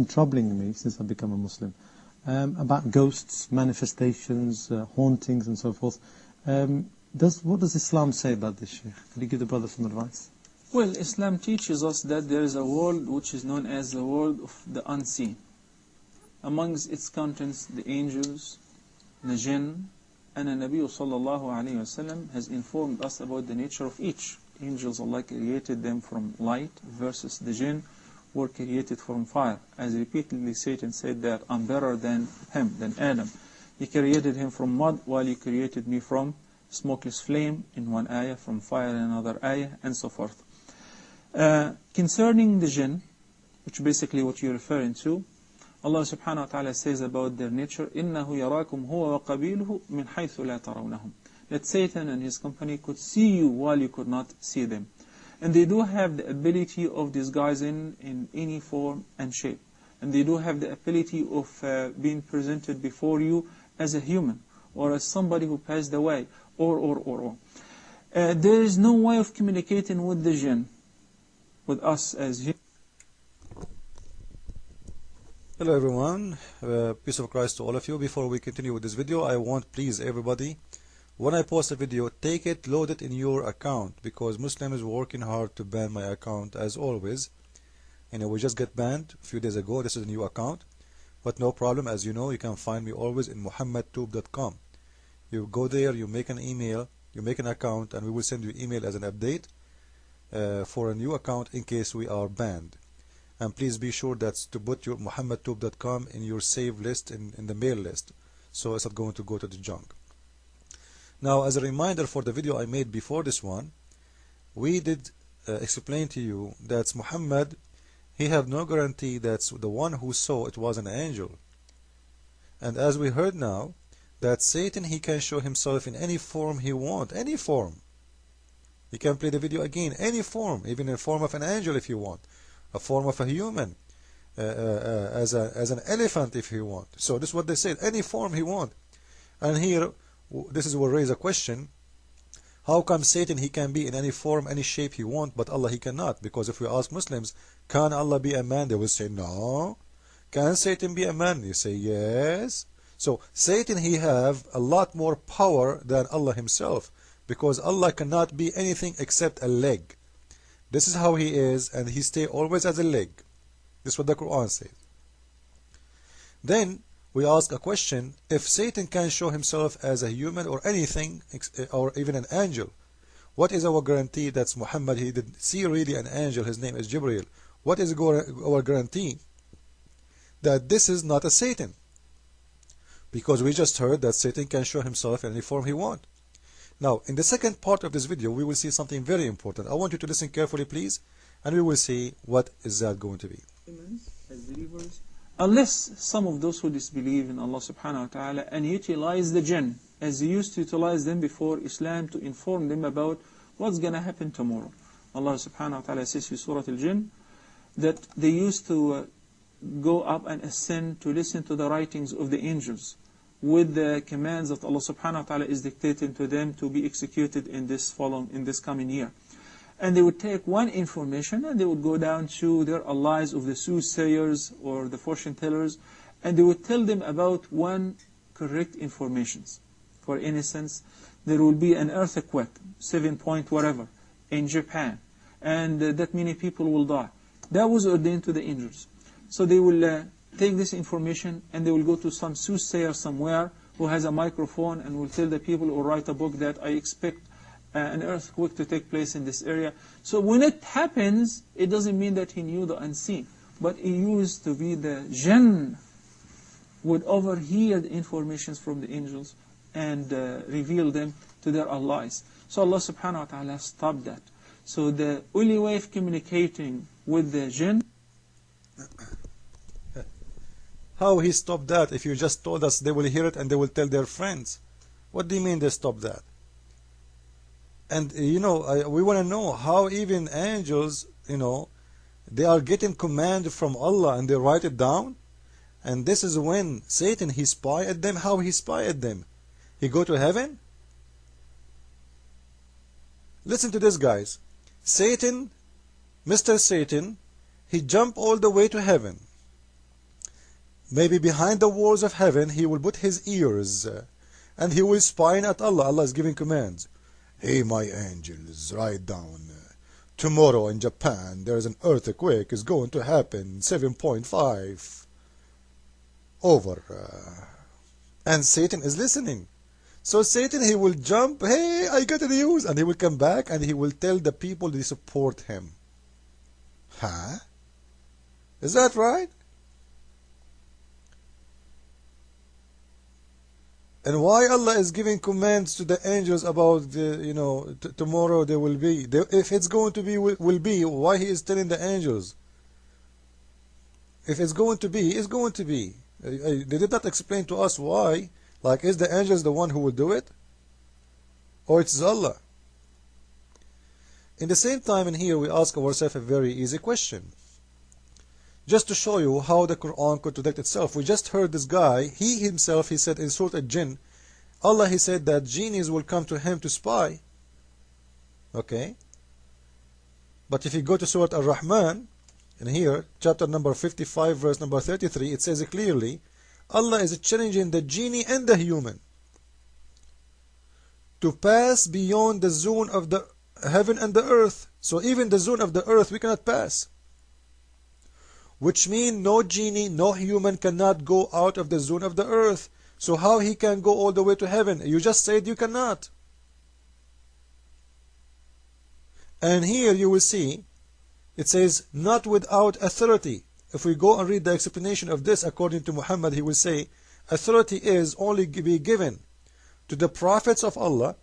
troubling me since I've become a Muslim, about ghosts, manifestations, hauntings and so forth. What does Islam say about this, Sheikh? Could you give the brother some advice? Well, Islam teaches us that there is a world which is known as the world of the unseen. Amongst its contents, the angels, the jinn, and the Nabi sallallahu alayhi wasallam has informed us about the nature of each. Angels, Allah created them from light, versus the jinn were created from fire. As repeatedly Satan said that I'm better than him, than Adam. He created him from mud, while he created me from smokeless flame in one ayah, from fire in another ayah, and so forth. Concerning the jinn, which basically what you're referring to, Allah subhanahu wa ta'ala says about their nature, إِنَّهُ يَرَاكُمْ هُوَ وَقَبِيلُهُ مِنْ حَيْثُ لَا تَرَوْنَهُمْ. That Satan and his company could see you while you could not see them. And they do have the ability of disguising in any form and shape. And they do have the ability of being presented before you as a human, or as somebody who passed away, or. There is no way of communicating with the jinn, with us as humans. Hello everyone, peace of Christ to all of you. Before we continue with this video, I want please everybody, when I post a video, take it, load it in your account, because Muslim is working hard to ban my account as always. And we just get banned a few days ago. This is a new account, but no problem. As you know, you can find me always in muhammadtube.com. You go there, you make an email, you make an account, and we will send you email as an update for a new account in case we are banned. And please be sure that's to put your muhammadtube.com in your save list, in the mail list, so it's not going to go to the junk. Now, as a reminder for the video I made before this one, we did explain to you that Muhammad, he have no guarantee that the one who saw it was an angel. And as we heard now, that Satan, he can show himself in any form he wants, any form. He can play the video again, any form, even in the form of an angel if you want, a form of a human, as an elephant if he want. So this is what they said, any form he want. And here, this is what raise a question: how come Satan, he can be in any form, any shape he want, but Allah, he cannot? Because if we ask Muslims, can Allah be a man? They will say no. Can Satan be a man? You say yes. So Satan, he have a lot more power than Allah himself, because Allah cannot be anything except a leg. This is how he is, and he stay always as a leg. This is what the Quran says. Then we ask a question: if Satan can show himself as a human or anything, or even an angel, what is our guarantee that Muhammad, he did see really an angel, his name is Jibreel? What is our guarantee that this is not a Satan? Because we just heard that Satan can show himself in any form he wants. Now, in the second part of this video, we will see something very important. I want you to listen carefully, please, and we will see what is that going to be. As believers, unless some of those who disbelieve in Allah subhanahu wa ta'ala and utilize the jinn as He used to utilize them before Islam to inform them about what's going to happen tomorrow. Allah subhanahu wa ta'ala says in Surah Al-Jinn that they used to go up and ascend to listen to the writings of the angels with the commands that Allah subhanahu wa ta'ala is dictating to them to be executed in this coming year. And they would take one information and they would go down to their allies of the soothsayers or the fortune tellers, and they would tell them about one correct informations. For instance, there will be an earthquake, 7 point whatever, in Japan, and that many people will die. That was ordained to the angels. So they will take this information and they will go to some soothsayer somewhere who has a microphone and will tell the people or write a book that I expect an earthquake to take place in this area. So when it happens, it doesn't mean that he knew the unseen, but he used to be the jinn, would overhear the informations from the angels and reveal them to their allies. So Allah subhanahu wa ta'ala stopped that. So the only way of communicating with the jinn. How he stopped that? If you just told us they will hear it and they will tell their friends. What do you mean they stopped that? And you know, we want to know how even angels, you know, they are getting command from Allah and they write it down. And this is when Satan, he spy at them. How he spy at them? He go to heaven? Listen to this, guys. Satan, Mr. Satan, he jumped all the way to heaven. maybe behind the walls of heaven, he will put his ears and he will spy at Allah. Allah is giving commands. Hey, my angels, write down. Tomorrow in Japan, there is an earthquake is going to happen, 7.5 over. And Satan is listening. So Satan, he will jump, hey, I got the news, and he will come back and he will tell the people they support him. Huh? Is that right? And why Allah is giving commands to the angels about the, tomorrow there will be, if it's going to be, will be, why He is telling the angels? If it's going to be, it's going to be. They did not explain to us why. Like, is the angels the one who will do it? Or it's Allah? In the same time, in here, we ask ourselves a very easy question. Just to show you how the Quran contradicts itself. We just heard this guy, he himself, he said in Surah Al-Jinn, Allah, he said that genies will come to him to spy. Okay? But if you go to Surah Al-Rahman, in here, chapter number 55, verse number 33, it says clearly, Allah is challenging the genie and the human to pass beyond the zone of the heaven and the earth. So even the zone of the earth we cannot pass. Which means no genie, no human cannot go out of the zone of the earth. So how he can go all the way to heaven? You just said you cannot. And here you will see, it says, not without authority. If we go and read the explanation of this, according to Muhammad, he will say, authority is only be given to the prophets of Allah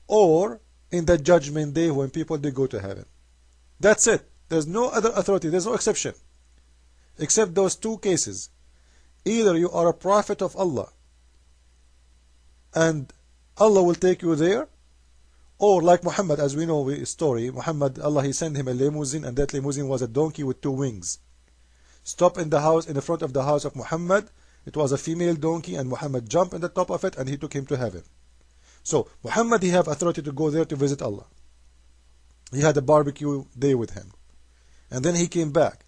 or in the judgment day when people they go to heaven. That's it. There's no other authority. There's no exception. Except those two cases. Either you are a prophet of Allah and Allah will take you there, or like Muhammad, as we know the story, Muhammad, Allah, He sent him a limousine, and that limousine was a donkey with two wings. Stop in the house, in the front of the house of Muhammad. It was a female donkey, and Muhammad jumped on the top of it, and he took him to heaven. So Muhammad, he have authority to go there to visit Allah. He had a barbecue day with him, and then he came back.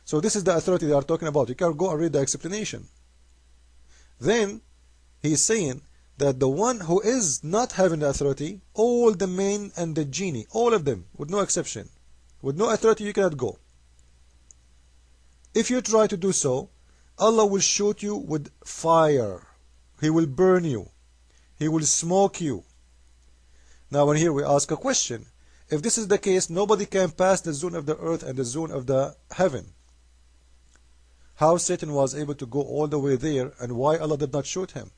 So this is the authority they are talking about. You can go and read the explanation. Then he's saying that the one who is not having the authority, all the men and the genie, all of them, with no exception, with no authority, you cannot go. If you try to do so, Allah will shoot you with fire. He will burn you. He will smoke you. Now, when here we ask a question. If this is the case, nobody can pass the zone of the earth and the zone of the heaven. How Satan was able to go all the way there, and why Allah did not shoot him?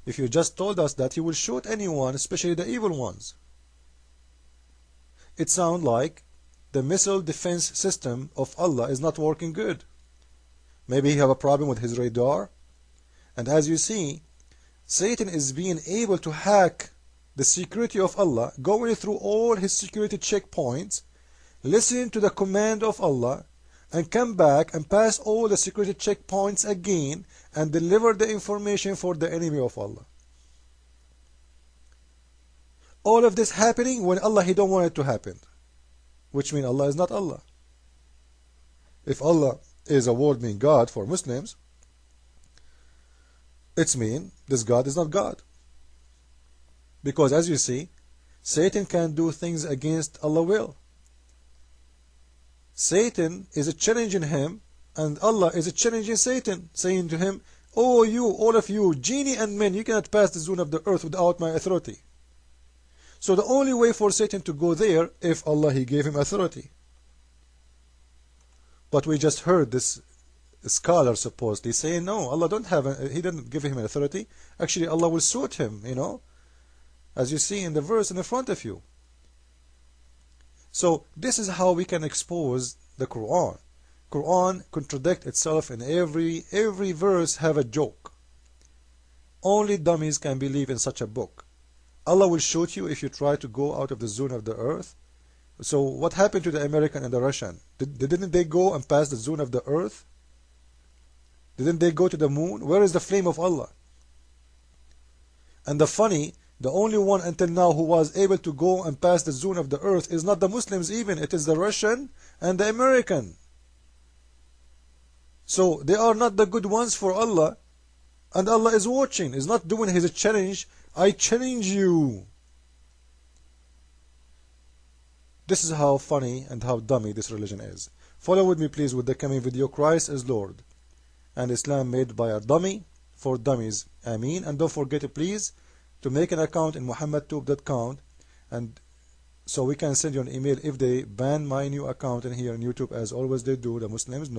If you just told us that He will shoot anyone, especially the evil ones. It sounds like the missile defense system of Allah is not working good. Maybe He have a problem with his radar. And as you see, Satan is being able to hack the security of Allah, going through all his security checkpoints, listening to the command of Allah, and come back and pass all the security checkpoints again and deliver the information for the enemy of Allah. All of this happening when Allah, He don't want it to happen, which means Allah is not Allah. If Allah is a word mean God for Muslims, it's mean this God is not God. Because as you see, Satan can do things against Allah's will. Satan is challenging him, and Allah is challenging Satan, saying to him, oh, you, all of you, genie and men, you cannot pass the zone of the earth without my authority. So the only way for Satan to go there, if Allah, He gave him authority. But we just heard this scholar supposedly saying, no, Allah don't have, He didn't give him authority. Actually, Allah will suit him, as you see in the verse in the front of you. So this is how we can expose the Quran. Quran contradicts itself, in every verse have a joke. Only dummies can believe in such a book. Allah will shoot you if you try to go out of the zone of the earth. So what happened to the American and the Russian? Didn't they go and pass the zone of the earth? Didn't they go to the moon? Where is the flame of Allah? And the only one until now who was able to go and pass the zone of the earth is not the Muslims even. It is the Russian and the American. So they are not the good ones for Allah, and Allah is watching. He's not doing his challenge. I challenge you. This is how funny and how dummy this religion is. Follow with me please with the coming video. Christ is Lord, and Islam made by a dummy for dummies. Ameen. And don't forget please to make an account in muhammadtube.com, and so we can send you an email if they ban my new account in here on YouTube, as always they do, the Muslims.